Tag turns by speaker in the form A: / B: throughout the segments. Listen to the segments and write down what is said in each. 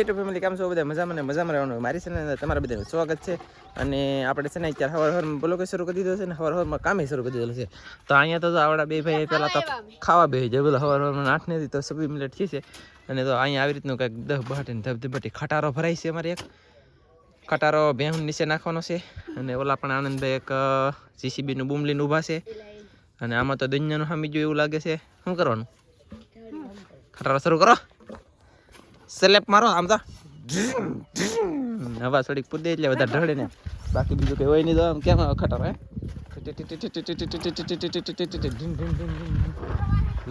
A: YouTube family કેમ છો બધા મજામાં રહેવાનું મારી છે તમારા બધાનું સ્વાગત છે અને આપણે છે ને અત્યારે હવારમાં બ્લોગ શરૂ કરી દીધો છે ને હવારમાં કામે શરૂ કરી દીધું છે તો અહીંયા તો આવડા બે ભાઈ પહેલાં તો ખાવા બે જાય બોલો હવારમાં 8 નથી તો 26 મિનિટ થઈ છે અને તો અહીંયા આવી રીતનું કંઈક 10 બહાટીને ધબધબાટી ખટારો ભરાય છે અમારે એક ખટારો ભેહું નીચે નાખવાનો છે અને ઓલા પણ આનંદભાઈ એક જીસીબીનું બૂમ લઈને ઊભા છે અને આમાં તો દુનિયાનું સામી જોયું એવું લાગે છે શું કરવાનું ખટારો શરૂ કરો સ્લેપ મારો આમ તો હવા થોડીક પૂરી દે એટલે વધારે ઢળે ને બાકી બીજું કઈ હોય નહીં તો આમ કેમ ખટારો હે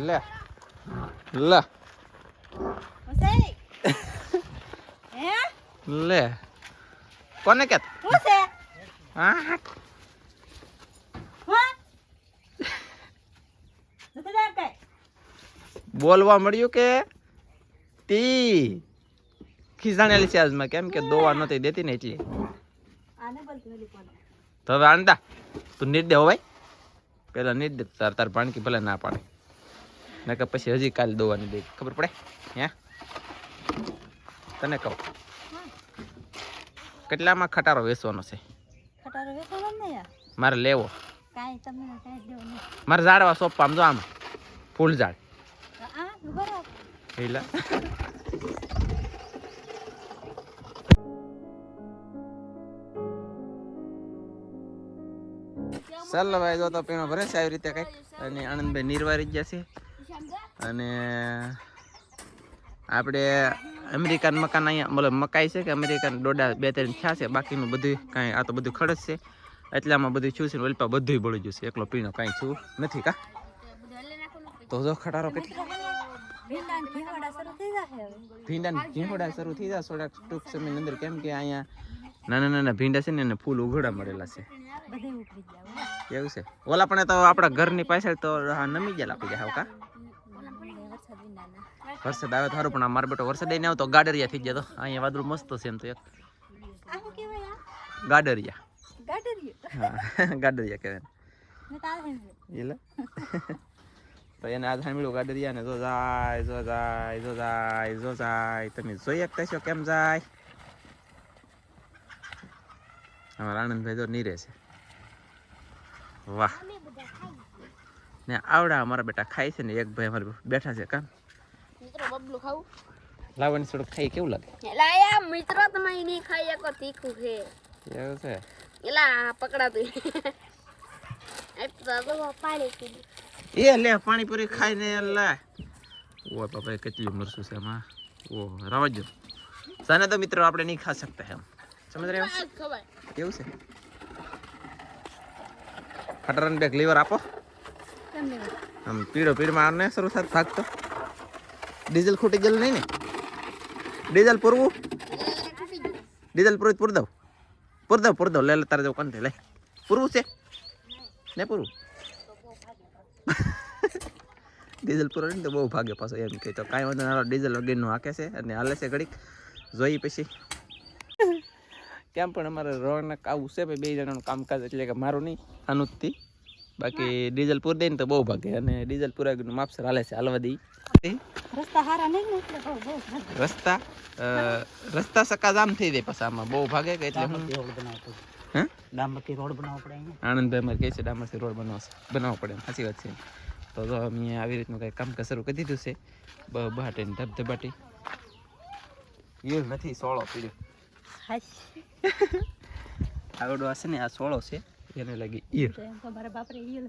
A: લે લે લે કોને કે બોલવા મળ્યું કે તી ખીજાણેલી છે આજમાં કેમ કે દોવા નહોતી દેતી ને એટલી તો હવે આંદા તું નીટ દે હો ભાઈ પેલા નીટ દે તાર પાણકી ભલે ના પાડે ના કે પછી હજી કાલે દોવા નહીં દે ખબર પડે હે તને કહું કેટલામાં ખટારો વેચવાનો છે મારે લેવો મારે ઝાડવા સોંપવા આમ જો આમ ફૂલ ઝાડ હેલા ચાલો ભાઈ જો તો પીણો ભરે છે આવી રીતે કંઈક અને આનંદભાઈ નિર્વારી ગયા છે અને આપણે અમેરિકન મકાન અહીંયા મતલબ મકાઈ છે કે અમેરિકન ડોડા 2-3 થયા છે બાકીનું બધું કાંઈ આ તો બધું ખડસ છે એટલામાં બધું છું છે ને ઓલપા બધું બળી ગયું છે એકલો પીણો કાંઈ છું નથી કા તો જો ખટારો કેટલી ભીંડા ઘીંહોડા શરૂ થઈ જાય થોડાક ટૂંક સમયની અંદર કેમ કે અહીંયા નાના ભીંડા છે ને એને ફૂલ ઉઘડા મળેલા છે એવું છે ઓલા પણ તો આપણા ઘરની પાછળ તો નમી ગયેલા આપી જાય કા વરસાદ આવે સારું પણ મારો બેટો વરસાદ નહીં આવતો ગાડરિયા થઈ ગયા તો અહીંયા વાદળું મસ્ત છે એમ તો એક ગાડરિયા ગાડરિયા કહેવાય એટલે તો એને આ સાંભળ્યું ગાડરિયા ને જો જાય તમે જોઈ શકતા છો કેમ જાય અમારા આનંદભાઈ તો નીરે છે વાહ ને આવડા અમારા બેટા ખાય છે ને એક ભાઈ અમારે બેઠા છે કામ
B: મિત્રો બબલું ખાવું
A: લાવવાની થોડુંક ખાઈ કેવું લાગે
B: લાયા મિત્રો તમે નહીં ખાઈ શકો તીખું છે
A: એવું છે
B: એલા પકડાતું એ તો પાણી પી
A: એ લે પાણીપુરી ખાઈને લે ઓ બાપા કેટલી મરસું છે એમાં ઓ રવાજો સાને તો મિત્રો આપણે નહીં ખા શકતા એમ સમજ રહ્યો કેવું છે ખટરન બેગ લીવર આપો આમ પીળમાં આને શરૂ થાય ભાગતો ડીઝલ ખૂટી ગયેલું નહીં ને ડીઝલ પૂરવું ડીઝલ પૂર દઉં લે તારે જવું કોણ લે પૂરવું છે ને પૂરવું ડીઝલ પૂરો ને તો બહુ ભાગે પાછો એમ કે તો કાંઈ વાંધો ના ડીઝલ વગેરેનું હાકે છે અને હાલે છે ઘડીક જોઈ પછી કેમ પણ અમારે રોનક આવું છે ભાઈ 2 જણાનું કામકાજ એટલે કે મારું નહીં આનુંથી બાકી ડીઝલ પૂર દે ને તો બહુ ભાગે અને ડીઝલ પૂરા માપસર હાલે છે હાલવા દઈ
B: રસ્તા હારા નહીં ને
A: રસ્તા સકા જામ થઈ જાય પછી આમાં બહુ ભાગે કે એટલે હું
C: ડામરથી રોડ બનાવવો પડે
A: આનંદભાઈ અમારે કહે છે ડામરથી રોડ બનાવવો પડે સાચી વાત છે તો જો અમે આવી રીતનું કંઈ કામકાજ શરૂ કરી દીધું છે બહાટે ધબધબાટી ઈળ નથી સોળો પીડ્યો આવડો હશે ને આ સોળો છે એને લાગી ઈળ
B: તમારા બાપરે ઈળ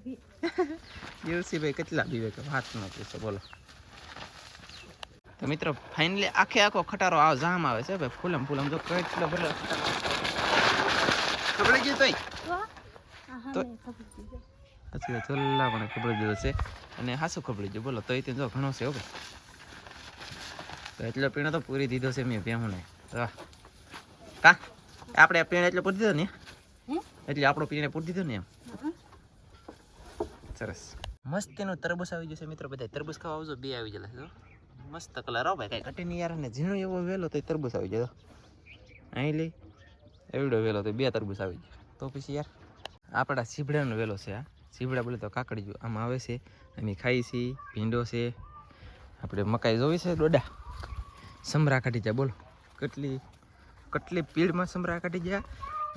A: છે ભાઈ કેટલા બીવે કે વાત ન પૂછો બોલો તો મિત્રો ફાઇનલી આખો ખટારો જામ આવે છે ભાઈ ફૂલમ જો કેટલો ભલે ખબર ગઈ તો સાચી વાત છોલ્લા પણ ખબર દીધો છે અને હાસું ખબર ગયું બોલો તો જો ઘણો છે હો તો એટલો પીણો તો પૂરી દીધો છે મેં ભેહું ને કા આપણે પીણે એટલે પૂરી દીધો ને એટલે આપણો પીણે પૂરી દીધો ને એમ સરસ મસ્તીનું તરબૂચ આવી જશે મિત્રો બધા તરબૂચ ખાવા આવજો 2 આવી જશે જો મસ્ત કલર હો ભાઈ કઈ ઘટી નહીં યાર ને ઝીણો એવો વેલો તો તરબૂચ આવી જાય અહીં લઈ એવડો વેલો તો 2 તરબૂચ આવી જાય તો પછી યાર આપણા સીભડાનો વેલો છે આ સીભડા બોલે તો કાકડી જો આમાં આવે છે અમે ખાઈ છીએ ભીંડો છે આપણે મકાઈ જોવી છે ડોડા સમરા કાઢી જાય બોલો કેટલી પીળમાં સમરા કાઢી ગયા,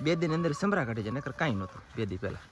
A: 2 દિન અંદર સમરા કાઢી ગયા, નકર કાંઈ નહોતું 2 દી પહેલાં.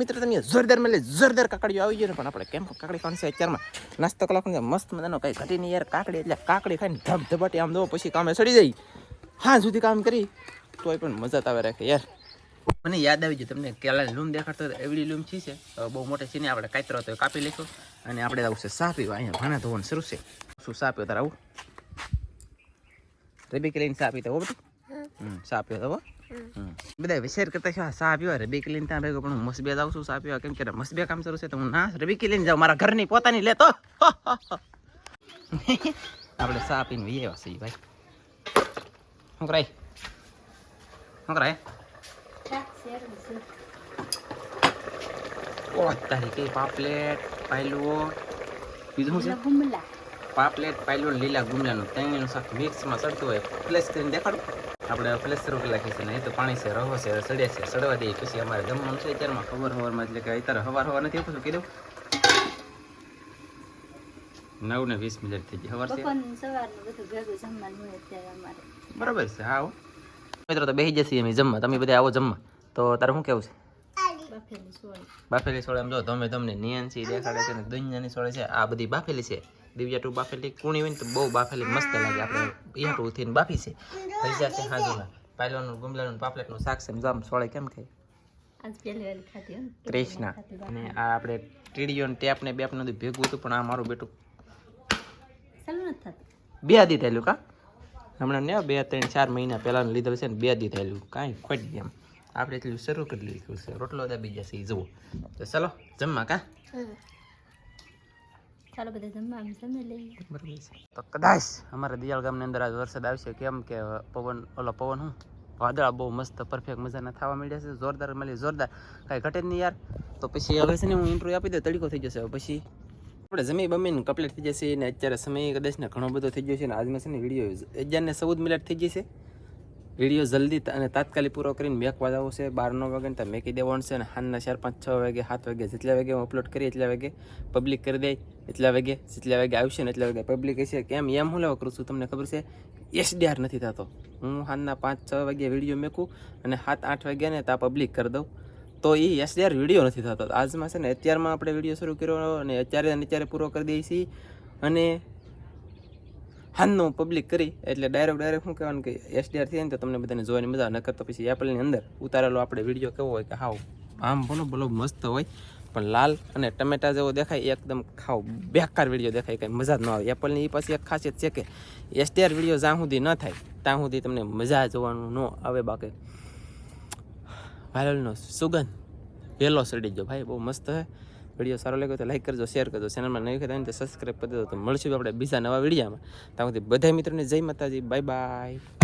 A: મિત્રો તમે જોરદાર કાકડીઓ આવી ગયો ને, પણ આપણે કેમ કાકડી ખાવાની છે અત્યારમાં? નાસ્તો કલાકનો મસ્ત મજાનો કઈ ઘટી નહીં યાર. કાકડી એટલે કાકડી ખાઈને ધબધબાટી આમ દો, પછી કામે સડી જાય. હા સુધી કામ કરી તોય પણ મજા આવે રાખે યાર. મને યાદ આવી ગયું, તમને કેળા લૂમ દેખાડતો એવડી લૂમ છે, બહુ મોટી છે ને. આપણે કાતરો તો કાપી લઈશું અને આપણે આવું છે સા પીવા. અહીંયા ભાણા ધોવાનું શરૂ છે. શું સા પીવો તારે? આવું રેબી લઈને સા પીતા હો બધું. સા પીવો તો બધા શેર કરતા છે સા પીવા. રબીકી લઈને ત્યાં ભેગો પણ હું મસબે જાઉં છું સા પીવા, કેમ કે મસબે કામ શરૂ છે તો હું ના રબીકી લઈને જાઉં, મારા ઘરની પોતાની લેતો. આપણે સા પીને વી આવ્યા છીએ ભાઈ. શું કરાય શું કરાય? ઓ તારી કઈ પાપલેટ પાયલુઓ, બીજું શું છે? પાપલેટ પાયલું લીલા ગુમલાનું ત્રણેયનું શાક મિક્સમાં ચડતું હોય. ફ્લેશ કરીને દેખાડું. આપણે ફ્લેશ શરૂ કરી નાખીએ છીએ. નહીં તો પાણી છે, રહો છે, સડે છે, સડવા દઈએ. પછી અમારે જમવાનું છે અત્યારમાં સવારમાં, એટલે કે અત્યારે સવાર નથી આપું કીધું 9:20 થઈ ગઈ. બરાબર છે. હા મિત્રો તો બેસી જશે અમે જમવા. તમે બધા આવો જમવા. તો તારે શું કેવું છે? બાફેલી સોળ. એમ જો તમે તમને નિયંસી દેખાડે છે ને દુનિયાની સોળે છે. આ બધી બાફેલી છે. દિવ્યા ટુ બાફેલી કુણી હોય ને તો બહુ બાફેલી મસ્ત લાગે. આપણે ઈહાટું ઉથીને બાફી છે. ભજીયા છે હાજુના, પાયલોનું ગુમલાનું પાપલેટનું શાક છે. જામ સોળે કેમ ખાય કૃષ્ણ. અને આ આપણે ટીડીઓ ટેપ ને બેપ નથી ભેગું હતું, પણ આ મારું બેટું 2 દી થયેલું. કા હમણાં ને 2, 3, 4 મહિના પહેલા લીધેલું છે ને 2 દી થયેલું. કાંઈ ખોટ ગઈ એમ. આપણે એટલું શરૂ કરી લીધું છે. રોટલો દાબી જશે એ જુઓ. તો ચાલો જમવા. કા
B: ચાલો બધા જમવા જમી લઈએ.
A: બરાબર છે. તો કદાચ અમારા દિયાળ ગામની અંદર આજ વરસાદ આવશે. કેમ કે પવન શું વાદળા બહુ મસ્ત પરફેક્ટ મજાના થવા મળ્યા છે. જોરદાર મળી જોરદાર, કાંઈ ઘટે જ નહીં યાર. તો પછી હવે છે ને હું ઇન્ટ્રો આપી દઉં, તડીકો થઈ જશે. પછી આપણે જમી બમીને કમ્પ્લીટ થઈ જશે. ને અત્યારે સમય કદાચ ને ઘણો બધો થઈ ગયો છે. ને આજમાં છે ને વિડીયો 11:14 થઈ ગઈ છે. વિડીયો જલ્દી અને તાત્કાલિક પૂરો કરીને મેકવા જવો છે. 12 વાગે તો મેકી દેવાનું છે. અને સાંજના 4, 5, 6 વાગે 7 વાગે જેટલા વાગે હું અપલોડ કરીએ એટલા વાગે પબ્લિક કરી દે. એટલા વાગે જેટલા વાગે આવશે ને એટલા વાગે પબ્લિક હશે. કેમ એમ હું લેવા કરું છું તમને ખબર છે? SDR નથી થતો. હું સાંજના 5, 6 વાગે વિડીયો મેકું અને 7, 8 વાગ્યા ને ત્યાં પબ્લિક કરી દઉં, તો એ SDR વિડીયો નથી થતો. આજમાં છે ને અત્યારમાં આપણે વિડીયો શરૂ કર્યો અને અત્યારે પૂરો કરી દઈએ છીએ. અને હાનનું પબ્લિક કરી એટલે ડાયરેક્ટ શું કહેવાનું કે SDR થઈ ને તો તમને બધાને જોવાની મજા ન કરતો. પછી એપલની અંદર ઉતારેલો આપણે વિડીયો કેવો હોય કે હાવ આમ બોલો મસ્ત હોય, પણ લાલ અને ટમેટા જેવો દેખાય. એકદમ ખાવ બેકાર વિડીયો દેખાય, કંઈ મજા જ ન આવે. એપલની એ પાછી એક ખાસિયત છે કે SDR વિડીયો જ્યાં સુધી ન થાય ત્યાં સુધી તમને મજા જોવાનું ન આવે. બાકી વાયરલનો સુગંધ વહેલો સડી ગયો ભાઈ, બહુ મસ્ત છે. વિડીયો સારો લાગ્યો તો લાઈક કરજો, શેર કરજો. ચેનલમાં નવી ખબર તો સબસ્ક્રાઈબ કરી દો. તો મળશું આપણે બીજા નવા વિડીયોમાં. ત્યાં સુધી બધા મિત્રોને જય માતાજી. Bye bye.